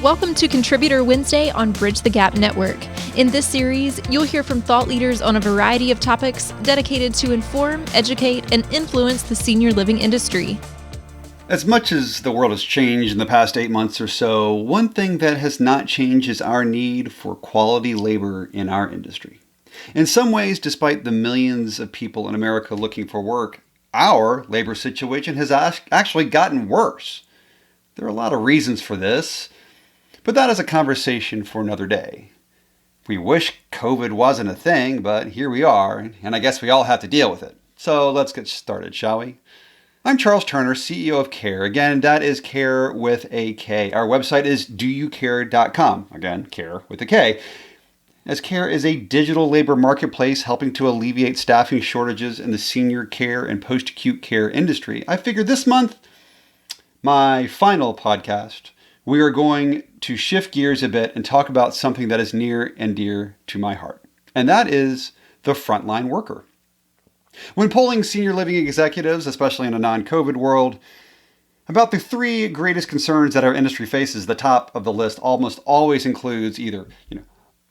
Welcome to Contributor Wednesday on Bridge the Gap Network. In this series, you'll hear from thought leaders on a variety of topics dedicated to inform, educate, and influence the senior living industry. As much as the world has changed in the past 8 months or so, one thing that has not changed is our need for quality labor in our industry. In some ways, despite the millions of people in America looking for work, our labor situation has actually gotten worse. There are a lot of reasons for this, but that is a conversation for another day. We wish COVID wasn't a thing, but here we are, and I guess we all have to deal with it. So let's get started, shall we? I'm Charles Turner, CEO of Kare. Again, that is Kare with a K. Our website is doyoukare.com. Again, Kare with a K. As Kare is a digital labor marketplace helping to alleviate staffing shortages in the senior care and post-acute care industry, I figured this month, my final podcast, we are going to shift gears a bit and talk about something that is near and dear to my heart, and that is the frontline worker. When polling senior living executives, especially in a non-COVID world, about the three greatest concerns that our industry faces, the top of the list almost always includes either,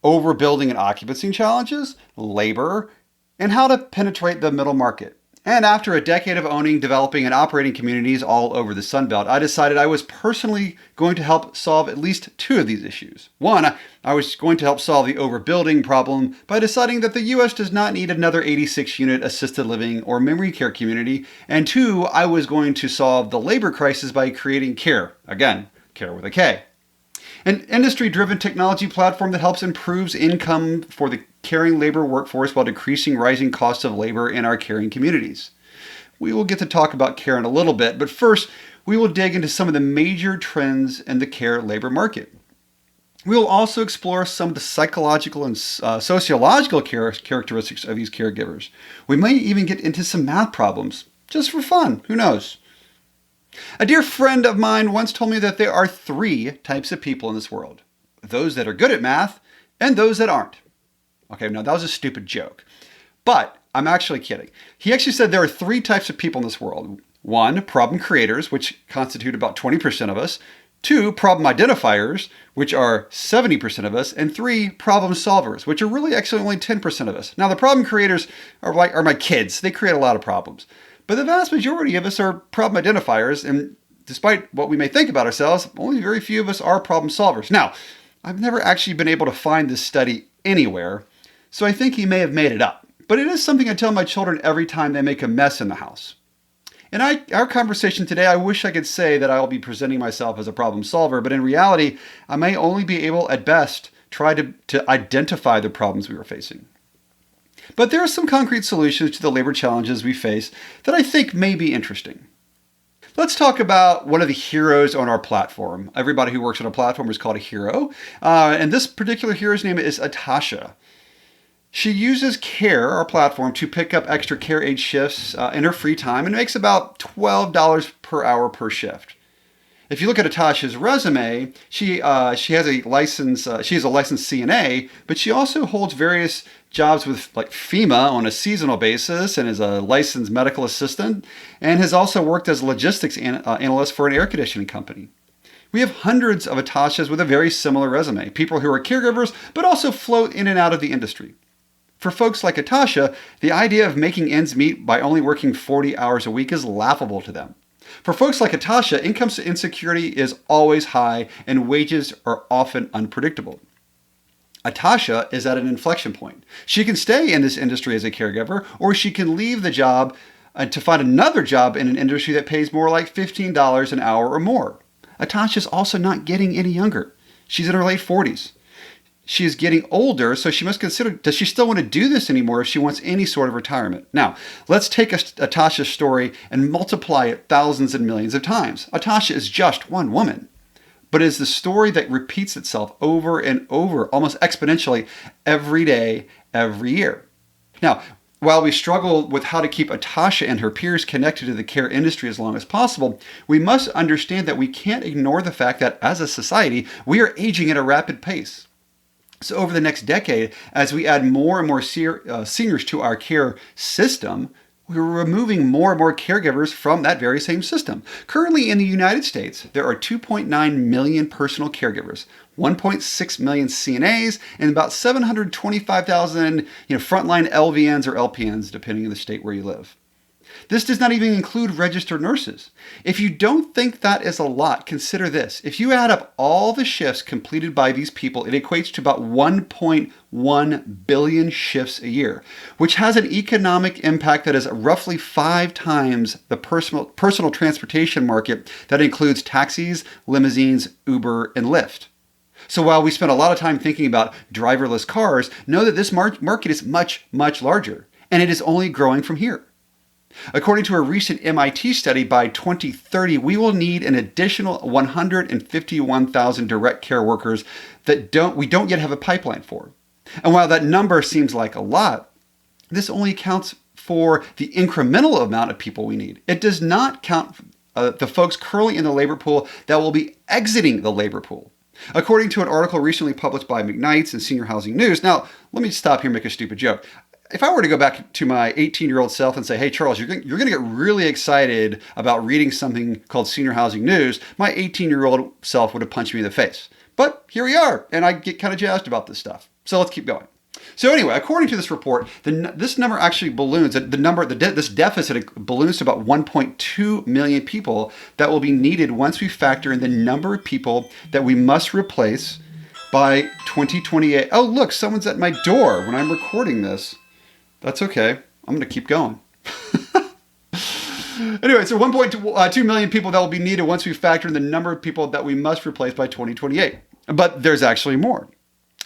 overbuilding and occupancy challenges, labor, and how to penetrate the middle market. And after a decade of owning, developing, and operating communities all over the Sun Belt, I decided I was personally going to help solve at least two of these issues. One, I was going to help solve the overbuilding problem by deciding that the U.S. does not need another 86-unit assisted living or memory care community. And two, I was going to solve the labor crisis by creating Kare. Again, Kare with a K. An industry-driven technology platform that helps improve income for the caring labor workforce while decreasing rising costs of labor in our caring communities. We will get to talk about Kare in a little bit, but first, we will dig into some of the major trends in the care labor market. We will also explore some of the psychological and sociological characteristics of these caregivers. We might even get into some math problems, just for fun, who knows? A dear friend of mine once told me that there are three types of people in this world. Those that are good at math and those that aren't. Okay, now that was a stupid joke, but I'm actually kidding. He actually said there are three types of people in this world. One, problem creators, which constitute about 20% of us. Two, problem identifiers, which are 70% of us. And three, problem solvers, which are really actually only 10% of us. Now, the problem creators are my kids. They create a lot of problems. But the vast majority of us are problem identifiers, and despite what we may think about ourselves, only very few of us are problem solvers. Now, I've never actually been able to find this study anywhere, so I think he may have made it up. But it is something I tell my children every time they make a mess in the house. In our conversation today, I wish I could say that I'll be presenting myself as a problem solver, but in reality, I may only be able, at best, try to identify the problems we are facing. But there are some concrete solutions to the labor challenges we face that I think may be interesting. Let's talk about one of the heroes on our platform. Everybody who works on a platform is called a hero. And this particular hero's name is Atasha. She uses Kare, our platform, to pick up extra care aid shifts in her free time and makes about $12 per hour per shift. If you look at Atasha's resume, she has a license. She is a licensed CNA, but she also holds various jobs with like FEMA on a seasonal basis and is a licensed medical assistant, and has also worked as a logistics analyst for an air conditioning company. We have hundreds of Atashas with a very similar resume, people who are caregivers, but also float in and out of the industry. For folks like Atasha, the idea of making ends meet by only working 40 hours a week is laughable to them. For folks like Atasha, income insecurity is always high and wages are often unpredictable. Atasha is at an inflection point. She can stay in this industry as a caregiver, or she can leave the job to find another job in an industry that pays more like $15 an hour or more. Atasha is also not getting any younger. She's in her late 40s. She is getting older, so she must consider, does she still want to do this anymore if she wants any sort of retirement? Now, let's take Atasha's story and multiply it thousands and millions of times. Atasha is just one woman, but it is the story that repeats itself over and over, almost exponentially, every day, every year. Now, while we struggle with how to keep Atasha and her peers connected to the care industry as long as possible, we must understand that we can't ignore the fact that as a society, we are aging at a rapid pace. So over the next decade, as we add more and more seniors to our care system, we're removing more and more caregivers from that very same system. Currently in the United States, there are 2.9 million personal caregivers, 1.6 million CNAs, and about 725,000 frontline LVNs or LPNs, depending on the state where you live. This does not even include registered nurses. If you don't think that is a lot, consider this. If you add up all the shifts completed by these people, it equates to about 1.1 billion shifts a year, which has an economic impact that is roughly 5 times the personal transportation market that includes taxis, limousines, Uber, and Lyft. So while we spend a lot of time thinking about driverless cars, know that this market is much, much larger, and it is only growing from here. According to a recent MIT study, by 2030, we will need an additional 151,000 direct care workers that we don't yet have a pipeline for. And while that number seems like a lot, this only accounts for the incremental amount of people we need. It does not count the folks currently in the labor pool that will be exiting the labor pool. According to an article recently published by McKnight's and Senior Housing News. Now, let me stop here and make a stupid joke. If I were to go back to my 18-year-old self and say, hey, Charles, you're going to get really excited about reading something called Senior Housing News, my 18-year-old self would have punched me in the face. But here we are, and I get kind of jazzed about this stuff. So let's keep going. So anyway, according to this report, this number actually balloons. This deficit balloons to about 1.2 million people that will be needed once we factor in the number of people that we must replace by 2028. Oh, look, someone's at my door when I'm recording this. That's okay. I'm going to keep going. Anyway, so 1.2 million people that will be needed once we factor in the number of people that we must replace by 2028. But there's actually more.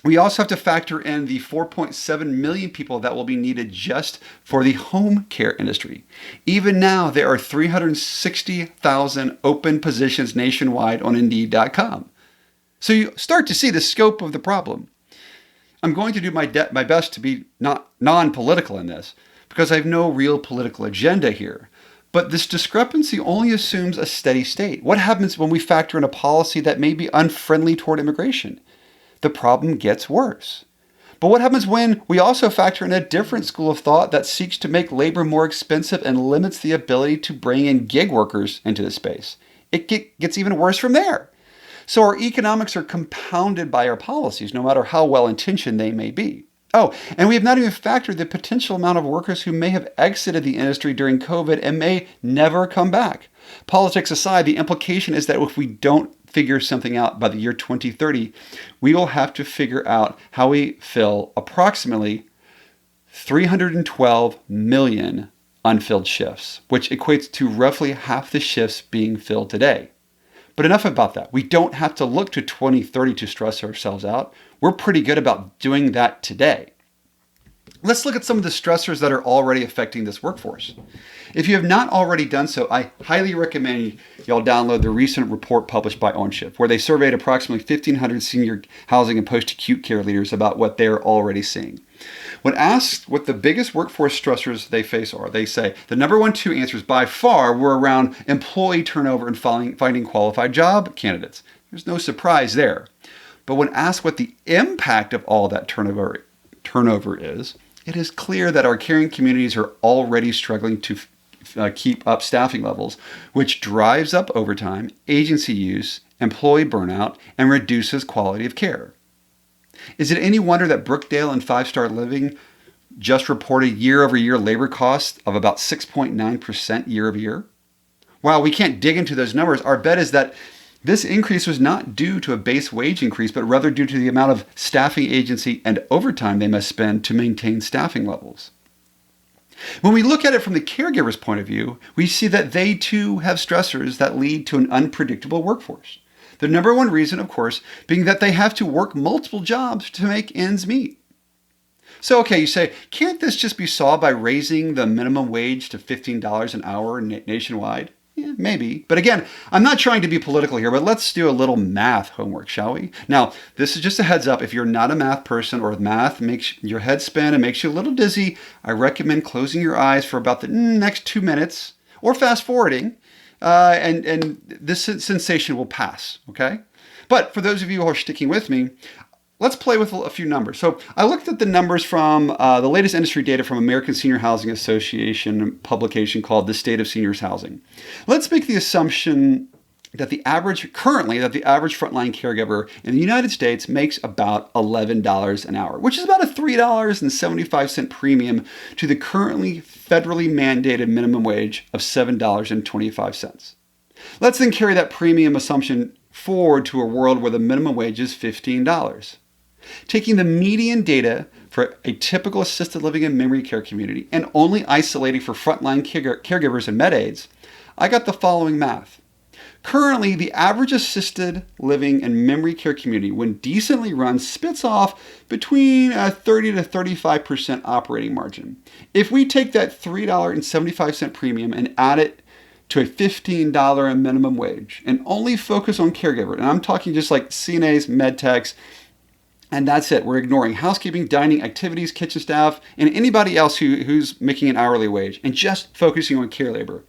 We also have to factor in the 4.7 million people that will be needed just for the home care industry. Even now, there are 360,000 open positions nationwide on Indeed.com. So you start to see the scope of the problem. I'm going to do my best to be not non-political in this because I have no real political agenda here. But this discrepancy only assumes a steady state. What happens when we factor in a policy that may be unfriendly toward immigration? The problem gets worse. But what happens when we also factor in a different school of thought that seeks to make labor more expensive and limits the ability to bring in gig workers into the space? It gets even worse from there. So our economics are compounded by our policies, no matter how well-intentioned they may be. Oh, and we have not even factored the potential amount of workers who may have exited the industry during COVID and may never come back. Politics aside, the implication is that if we don't figure something out by the year 2030, we will have to figure out how we fill approximately 312 million unfilled shifts, which equates to roughly half the shifts being filled today. But enough about that. We don't have to look to 2030 to stress ourselves out. We're pretty good about doing that today. Let's look at some of the stressors that are already affecting this workforce. If you have not already done so, I highly recommend y'all download the recent report published by OnShift, where they surveyed approximately 1,500 senior housing and post-acute care leaders about what they are already seeing. When asked what the biggest workforce stressors they face are, they say the number 2 answers by far were around employee turnover and finding qualified job candidates. There's no surprise there. But when asked what the impact of all that turnover is, it is clear that our caring communities are already struggling to keep up staffing levels, which drives up overtime, agency use, employee burnout, and reduces quality of care. Is it any wonder that Brookdale and 5-Star Living just reported year-over-year labor costs of about 6.9% year-over-year? While we can't dig into those numbers, our bet is that this increase was not due to a base wage increase, but rather due to the amount of staffing agency and overtime they must spend to maintain staffing levels. When we look at it from the caregiver's point of view, we see that they too have stressors that lead to an unpredictable workforce. The number one reason, of course, being that they have to work multiple jobs to make ends meet. So, okay, you say, can't this just be solved by raising the minimum wage to $15 an hour nationwide? Yeah, maybe. But again, I'm not trying to be political here, but let's do a little math homework, shall we? Now, this is just a heads up. If you're not a math person or math makes your head spin and makes you a little dizzy, I recommend closing your eyes for about the next 2 minutes or fast forwarding, and this sensation will pass, okay? But for those of you who are sticking with me, let's play with a few numbers. So I looked at the numbers from the latest industry data from American Senior Housing Association publication called The State of Seniors Housing. Let's make the assumption that the average frontline caregiver in the United States makes about $11 an hour, which is about a $3.75 premium to the currently federally mandated minimum wage of $7.25. Let's then carry that premium assumption forward to a world where the minimum wage is $15. Taking the median data for a typical assisted living and memory care community and only isolating for frontline caregivers and med aides, I got the following math. Currently, the average assisted living and memory care community, when decently run, spits off between a 30 to 35% operating margin. If we take that $3.75 premium and add it to a $15 minimum wage and only focus on caregiver, and I'm talking just like CNAs, med techs, and that's it. We're ignoring housekeeping, dining, activities, kitchen staff, and anybody else who's making an hourly wage, and just focusing on care labor.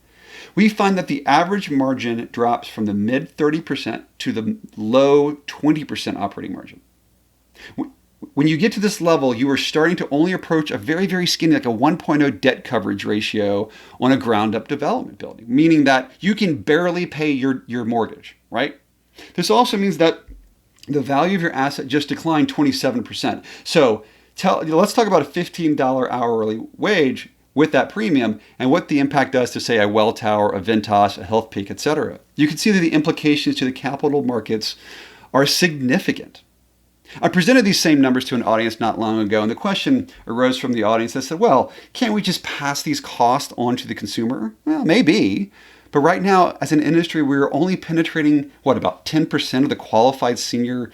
We find that the average margin drops from the mid 30% to the low 20% operating margin. When you get to this level, you are starting to only approach a very, very skinny, like a 1.0 debt coverage ratio on a ground-up development building, meaning that you can barely pay your mortgage, right? This also means that the value of your asset just declined 27%. So let's talk about a $15 hourly wage with that premium and what the impact does to, say, a Welltower, a Ventas, a HealthPeak, etc. You can see that the implications to the capital markets are significant. I presented these same numbers to an audience not long ago, and the question arose from the audience that said, well, can't we just pass these costs on to the consumer? Well, maybe. But right now, as an industry, we're only penetrating, about 10% of the qualified senior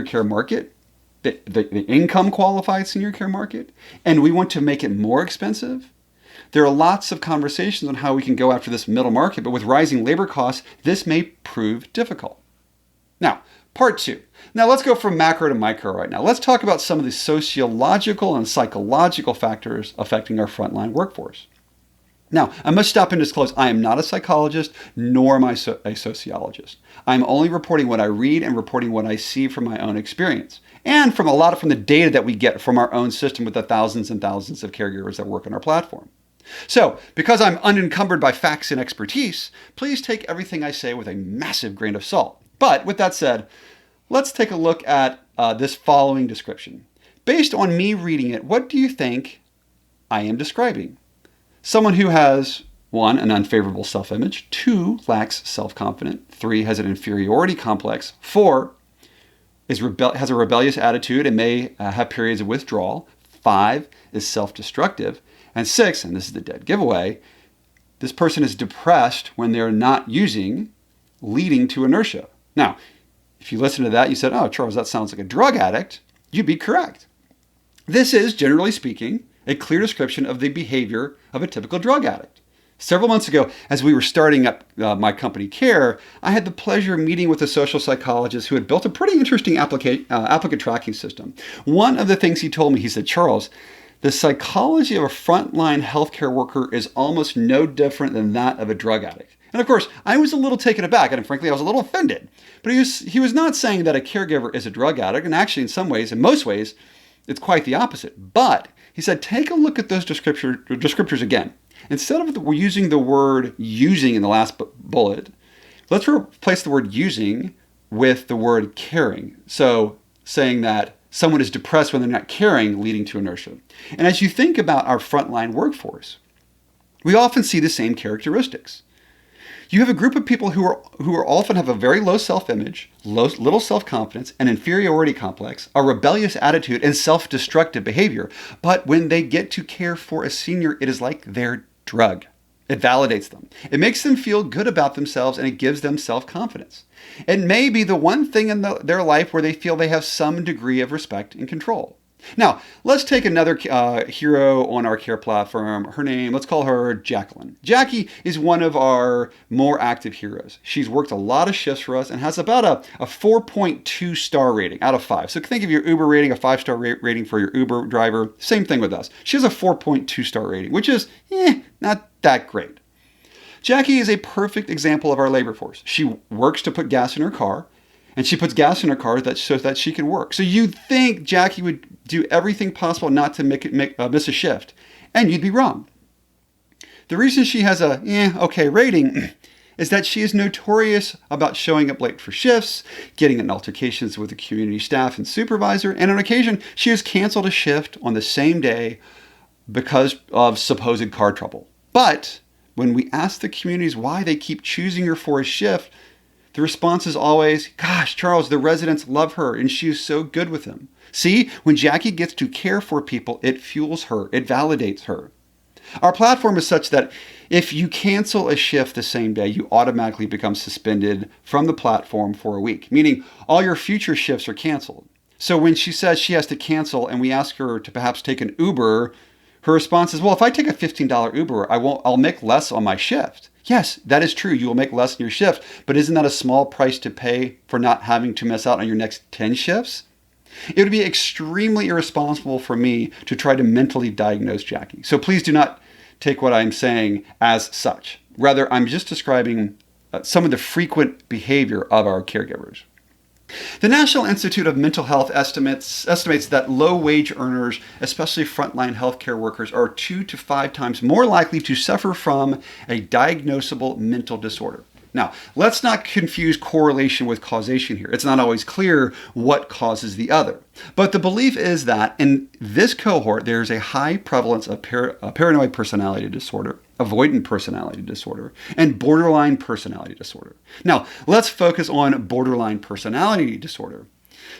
care market, the income qualified senior care market, and we want to make it more expensive? There are lots of conversations on how we can go after this middle market, but with rising labor costs, this may prove difficult. Now, part two. Now let's go from macro to micro right now. Let's talk about some of the sociological and psychological factors affecting our frontline workforce. Now, I must stop and disclose, I am not a psychologist, nor am I a sociologist. I'm only reporting what I read and reporting what I see from my own experience, and from the data that we get from our own system with the thousands and thousands of caregivers that work on our platform. So, because I'm unencumbered by facts and expertise, please take everything I say with a massive grain of salt. But with that said, let's take a look at this following description. Based on me reading it, what do you think I am describing? Someone who has 1, an unfavorable self-image, 2, lacks self-confidence, 3, has an inferiority complex, 4, has a rebellious attitude and may have periods of withdrawal, 5, is self-destructive, and 6, and this is the dead giveaway, this person is depressed when they're not using, leading to inertia. Now, if you listen to that, you said, oh, Charles, that sounds like a drug addict. You'd be correct. This is, generally speaking, a clear description of the behavior of a typical drug addict. Several months ago, as we were starting up my company, Kare, I had the pleasure of meeting with a social psychologist who had built a pretty interesting applicant tracking system. One of the things he told me, he said, Charles, the psychology of a frontline healthcare worker is almost no different than that of a drug addict. And of course, I was a little taken aback, and frankly, I was a little offended. But he was not saying that a caregiver is a drug addict, and actually, in most ways, it's quite the opposite. But he said, take a look at those descriptors again. Instead of using the word using in the last bullet, let's replace the word using with the word caring. So saying that someone is depressed when they're not caring, leading to inertia. And as you think about our frontline workforce, we often see the same characteristics. You have a group of people who often have a very low self-image, little self-confidence, an inferiority complex, a rebellious attitude, and self-destructive behavior. But when they get to care for a senior, it is like their drug. It validates them. It makes them feel good about themselves, and it gives them self-confidence. It may be the one thing in their life where they feel they have some degree of respect and control. Now, let's take another hero on our care platform. Let's call her Jacqueline. Jackie is one of our more active heroes. She's worked a lot of shifts for us and has about a 4.2 star rating out of 5. So think of your Uber rating, a 5-star rating for your Uber driver. Same thing with us. She has a 4.2 star rating, which is not that great. Jackie is a perfect example of our labor force. She works to put gas in her car, And she puts gas in her car so that she can work. So you'd think Jackie would do everything possible not to miss a shift. And you'd be wrong. The reason she has a okay rating is that she is notorious about showing up late for shifts, getting in altercations with the community staff and supervisor, and on occasion, she has canceled a shift on the same day because of supposed car trouble. But when we ask the communities why they keep choosing her for a shift, the response is always, gosh, Charles, the residents love her and she is so good with them. See, when Jackie gets to care for people, it fuels her, it validates her. Our platform is such that if you cancel a shift the same day, you automatically become suspended from the platform for a week, meaning all your future shifts are canceled. So when she says she has to cancel and we ask her to perhaps take an Uber, her response is, well, if I take a $15 Uber, I'll make less on my shift. Yes, that is true. You will make less in your shift, but isn't that a small price to pay for not having to miss out on your next 10 shifts? It would be extremely irresponsible for me to try to mentally diagnose Jackie. So please do not take what I'm saying as such. Rather, I'm just describing some of the frequent behavior of our caregivers. The National Institute of Mental Health estimates that low-wage earners, especially frontline healthcare workers, are 2 to 5 times more likely to suffer from a diagnosable mental disorder. Now, let's not confuse correlation with causation here. It's not always clear what causes the other. But the belief is that in this cohort, there's a high prevalence of paranoid personality disorder, avoidant personality disorder, and borderline personality disorder. Now, let's focus on borderline personality disorder.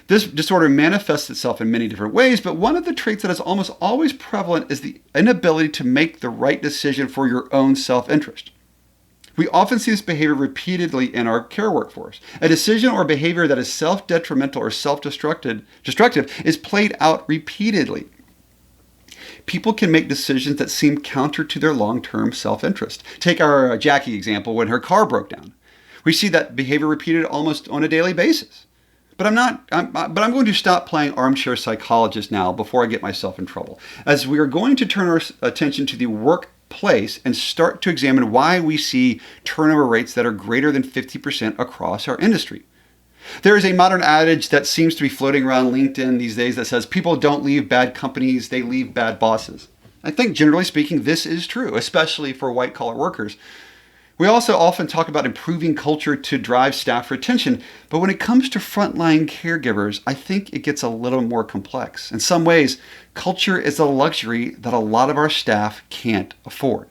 This disorder manifests itself in many different ways, but one of the traits that is almost always prevalent is the inability to make the right decision for your own self-interest. We often see this behavior repeatedly in our care workforce. A decision or behavior that is self-detrimental or self-destructive is played out repeatedly. People can make decisions that seem counter to their long-term self-interest. Take our Jackie example when her car broke down. We see that behavior repeated almost on a daily basis. But I'm going to stop playing armchair psychologist now before I get myself in trouble, as we are going to turn our attention to the workplace and start to examine why we see turnover rates that are greater than 50% across our industry. There is a modern adage that seems to be floating around LinkedIn these days that says people don't leave bad companies, they leave bad bosses. I think generally speaking, this is true, especially for white-collar workers. We also often talk about improving culture to drive staff retention, but when it comes to frontline caregivers, I think it gets a little more complex. In some ways, culture is a luxury that a lot of our staff can't afford.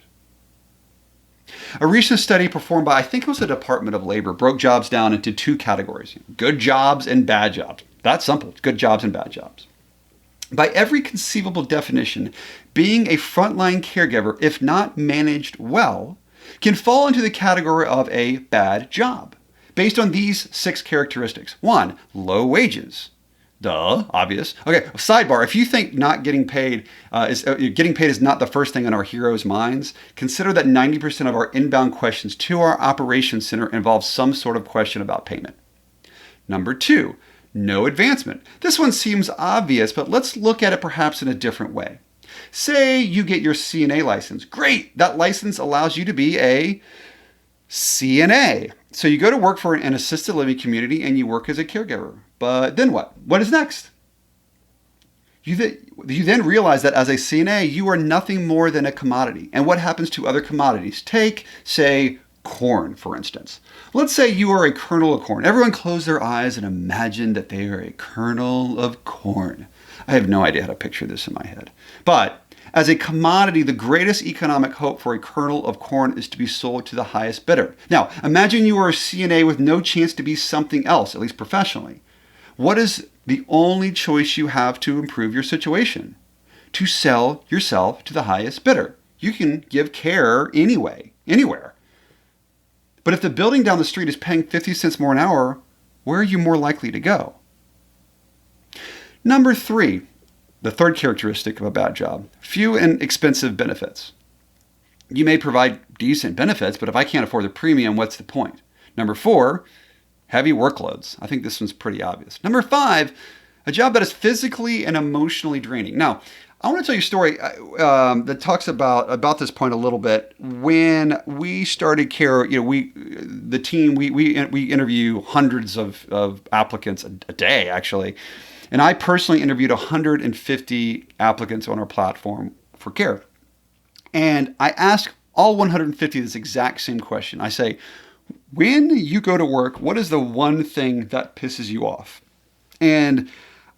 A recent study performed by, I think it was the Department of Labor, broke jobs down into 2 categories: good jobs and bad jobs. That's simple, good jobs and bad jobs. By every conceivable definition, being a frontline caregiver, if not managed well, can fall into the category of a bad job, based on these 6 characteristics. 1, low wages. Duh, obvious. Okay, sidebar, if you think not getting paid is not the first thing on our heroes' minds, consider that 90% of our inbound questions to our operations center involve some sort of question about payment. Number 2, no advancement. This one seems obvious, but let's look at it perhaps in a different way. Say you get your CNA license. Great, that license allows you to be a CNA. So you go to work for an assisted living community and you work as a caregiver. But then what? What is next? You then realize that as a CNA, you are nothing more than a commodity. And what happens to other commodities? Take, say, corn, for instance. Let's say you are a kernel of corn. Everyone close their eyes and imagine that they are a kernel of corn. I have no idea how to picture this in my head. But as a commodity, the greatest economic hope for a kernel of corn is to be sold to the highest bidder. Now, imagine you are a CNA with no chance to be something else, at least professionally. What is the only choice you have to improve your situation? To sell yourself to the highest bidder. You can give care anywhere. But if the building down the street is paying 50 cents more an hour, where are you more likely to go? Number 3, the third characteristic of a bad job: few and expensive benefits. You may provide decent benefits, but if I can't afford the premium, what's the point? Number 4, heavy workloads. I think this one's pretty obvious. Number 5, a job that is physically and emotionally draining. Now, I want to tell you a story that talks about this point a little bit. When we started Kare, the team, we interview hundreds of applicants a day, actually. And I personally interviewed 150 applicants on our platform for Kare. And I ask all 150 this exact same question. I say, when you go to work, what is the one thing that pisses you off? And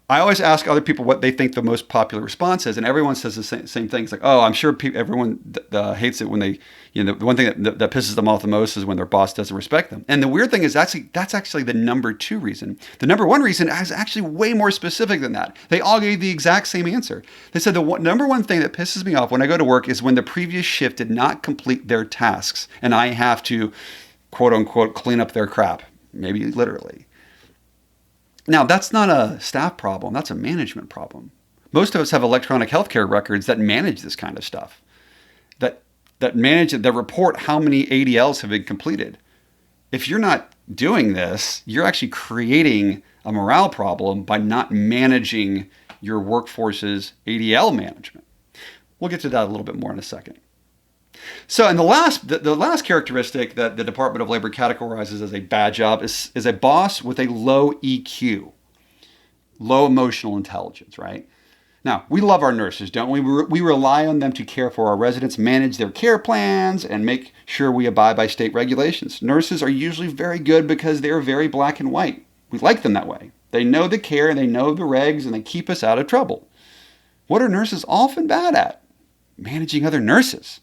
I always ask other people what they think the most popular response is, and everyone says the same thing. It's like, oh, I'm sure everyone hates it when they, the one thing that pisses them off the most is when their boss doesn't respect them. And the weird thing is that's actually the number two reason. The number one reason is actually way more specific than that. They all gave the exact same answer. They said number one thing that pisses me off when I go to work is when the previous shift did not complete their tasks, and I have to, quote unquote, clean up their crap, maybe literally. Now, that's not a staff problem. That's a management problem. Most of us have electronic healthcare records that manage this kind of stuff, that report how many ADLs have been completed. If you're not doing this, you're actually creating a morale problem by not managing your workforce's ADL management. We'll get to that a little bit more in a second. So, and the last characteristic that the Department of Labor categorizes as a bad job is a boss with a low EQ, low emotional intelligence, right? Now, we love our nurses, don't we? We rely on them to care for our residents, manage their care plans, and make sure we abide by state regulations. Nurses are usually very good because they're very black and white. We like them that way. They know the care, they know the regs, and they keep us out of trouble. What are nurses often bad at? Managing other nurses.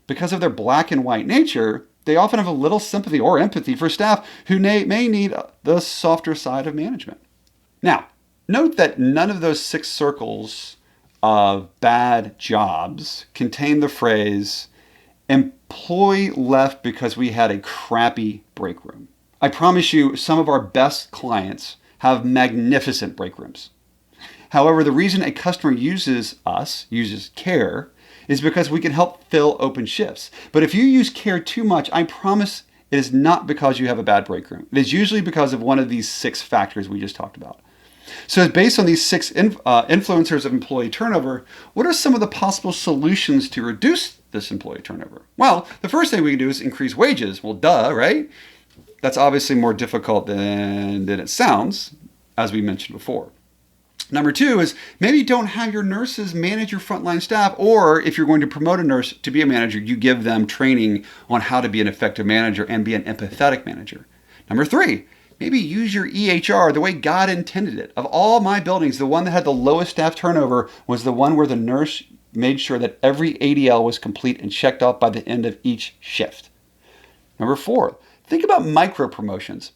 Because of their black and white nature, they often have a little sympathy or empathy for staff who may need the softer side of management. Now, note that none of those 6 circles of bad jobs contain the phrase, employee left because we had a crappy break room. I promise you, some of our best clients have magnificent break rooms. However, the reason a customer uses Kare, is because we can help fill open shifts. But if you use Kare too much, I promise it is not because you have a bad break room. It is usually because of one of these 6 factors we just talked about. So based on these 6 influencers of employee turnover, what are some of the possible solutions to reduce this employee turnover? Well, the first thing we can do is increase wages. Well, duh, right? That's obviously more difficult than it sounds, as we mentioned before. Number 2 is maybe don't have your nurses manage your frontline staff, or if you're going to promote a nurse to be a manager, you give them training on how to be an effective manager and be an empathetic manager. Number 3, maybe use your EHR the way God intended it. Of all my buildings, the one that had the lowest staff turnover was the one where the nurse made sure that every ADL was complete and checked off by the end of each shift. Number 4, think about micro promotions.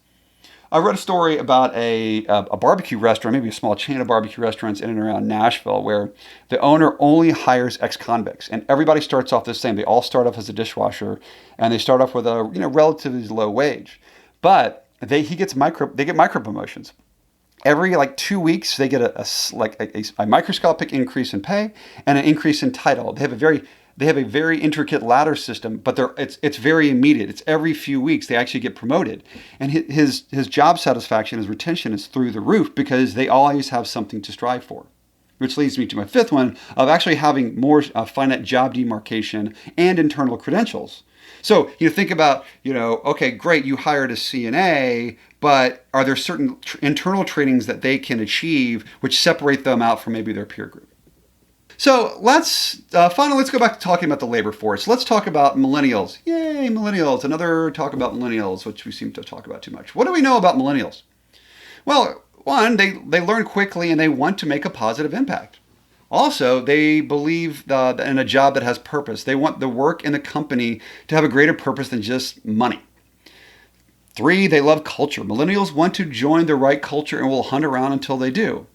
I read a story about a barbecue restaurant, maybe a small chain of barbecue restaurants in and around Nashville, where the owner only hires ex-convicts, and everybody starts off the same. They all start off as a dishwasher, and they start off with a relatively low wage. But they get micro promotions. Every 2 weeks, they get a microscopic increase in pay and an increase in title. They have a very intricate ladder system, but it's very immediate. It's every few weeks they actually get promoted. And his job satisfaction, his retention is through the roof because they always have something to strive for. Which leads me to my 5th one of actually having more finite job demarcation and internal credentials. So you think about, okay, great, you hired a CNA, but are there certain internal trainings that they can achieve which separate them out from maybe their peer group? So let's go back to talking about the labor force. Let's talk about millennials. Yay, millennials. Another talk about millennials, which we seem to talk about too much. What do we know about millennials? Well, one, they learn quickly and they want to make a positive impact. Also, they believe in a job that has purpose. They want the work in the company to have a greater purpose than just money. 3, they love culture. Millennials want to join the right culture and will hunt around until they do.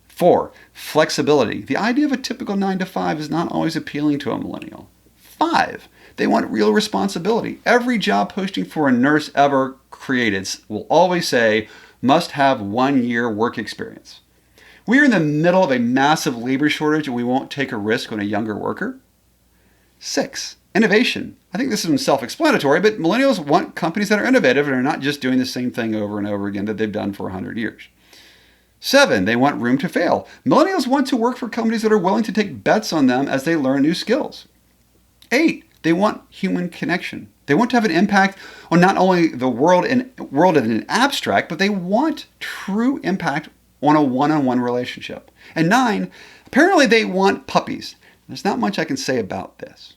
4, flexibility. The idea of a typical 9 to 5 is not always appealing to a millennial. 5, they want real responsibility. Every job posting for a nurse ever created will always say, must have 1 year work experience. We're in the middle of a massive labor shortage and we won't take a risk on a younger worker. 6, innovation. I think this is self-explanatory, but millennials want companies that are innovative and are not just doing the same thing over and over again that they've done for 100 years. 7, they want room to fail. Millennials want to work for companies that are willing to take bets on them as they learn new skills. 8, they want human connection. They want to have an impact on not only the world in an abstract, but they want true impact on a one-on-one relationship. And 9, apparently they want puppies. There's not much I can say about this.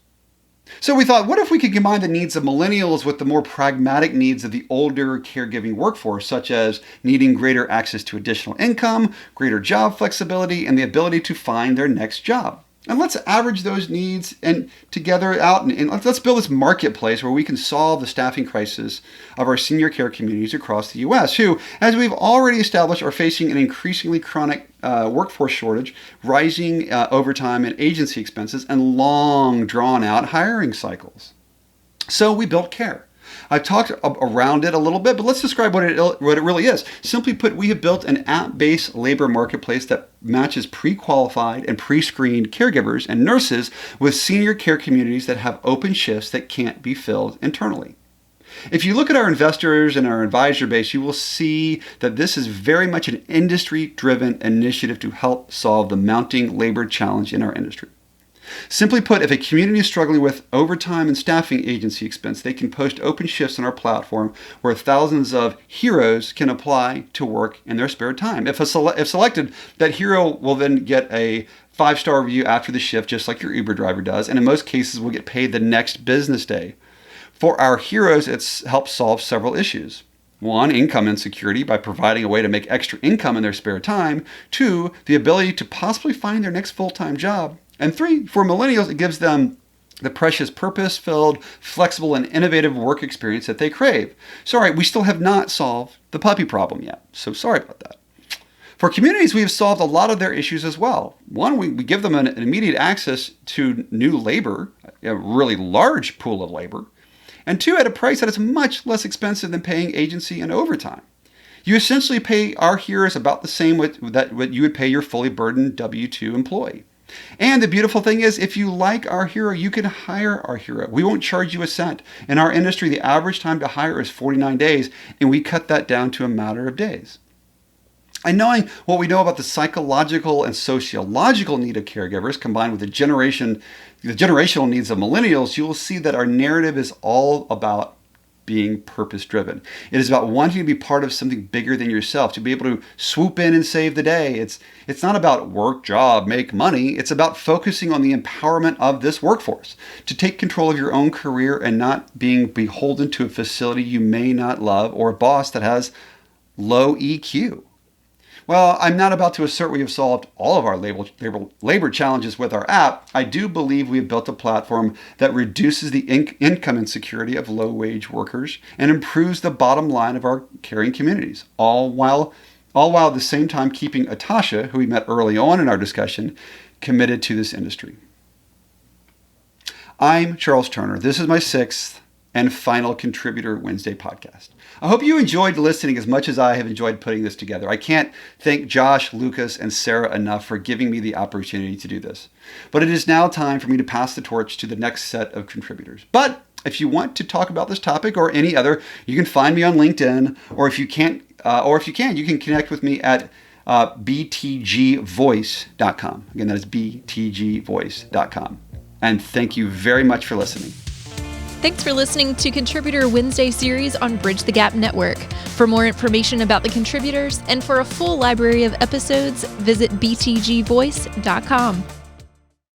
So we thought, what if we could combine the needs of millennials with the more pragmatic needs of the older caregiving workforce, such as needing greater access to additional income, greater job flexibility, and the ability to find their next job. And let's average those needs and together out and let's build this marketplace where we can solve the staffing crisis of our senior care communities across the U.S., who, as we've already established, are facing an increasingly chronic workforce shortage, rising overtime and agency expenses, and long drawn-out hiring cycles. So we built Kare. I've talked around it a little bit, but let's describe what it really is. Simply put, we have built an app-based labor marketplace that matches pre-qualified and pre-screened caregivers and nurses with senior care communities that have open shifts that can't be filled internally. If you look at our investors and our advisor base, you will see that this is very much an industry-driven initiative to help solve the mounting labor challenge in our industry. Simply put, if a community is struggling with overtime and staffing agency expense, they can post open shifts on our platform where thousands of heroes can apply to work in their spare time. If selected, that hero will then get a 5-star review after the shift, just like your Uber driver does, and in most cases will get paid the next business day. For our heroes, it's helped solve several issues. 1, income insecurity by providing a way to make extra income in their spare time. 2, the ability to possibly find their next full-time job. And 3, for millennials, it gives them the precious purpose-filled, flexible, and innovative work experience that they crave. Sorry, we still have not solved the puppy problem yet, so sorry about that. For communities, we have solved a lot of their issues as well. 1, we give them an immediate access to new labor, a really large pool of labor. And 2, at a price that is much less expensive than paying agency and overtime. You essentially pay our heroes about the same what you would pay your fully burdened W-2 employee. And the beautiful thing is, if you like our hero, you can hire our hero. We won't charge you a cent. In our industry, the average time to hire is 49 days, and we cut that down to a matter of days. And knowing what we know about the psychological and sociological need of caregivers, combined with the generational needs of millennials, you will see that our narrative is all about being purpose-driven. It is about wanting to be part of something bigger than yourself, to be able to swoop in and save the day. It's not about work, job, make money. It's about focusing on the empowerment of this workforce, to take control of your own career and not being beholden to a facility you may not love or a boss that has low EQ. Well, I'm not about to assert we have solved all of our labor challenges with our app. I do believe we have built a platform that reduces the income insecurity of low-wage workers and improves the bottom line of our caring communities, all while at the same time keeping Atasha, who we met early on in our discussion, committed to this industry. I'm Charles Turner. This is my 6th and final Contributor Wednesday podcast. I hope you enjoyed listening as much as I have enjoyed putting this together. I can't thank Josh, Lucas, and Sarah enough for giving me the opportunity to do this. But it is now time for me to pass the torch to the next set of contributors. But if you want to talk about this topic or any other, you can find me on LinkedIn, or if you can, you can connect with me at btgvoice.com. Again, that is btgvoice.com. And thank you very much for listening. Thanks for listening to Contributor Wednesday series on Bridge the Gap Network. For more information about the contributors and for a full library of episodes, visit btgvoice.com.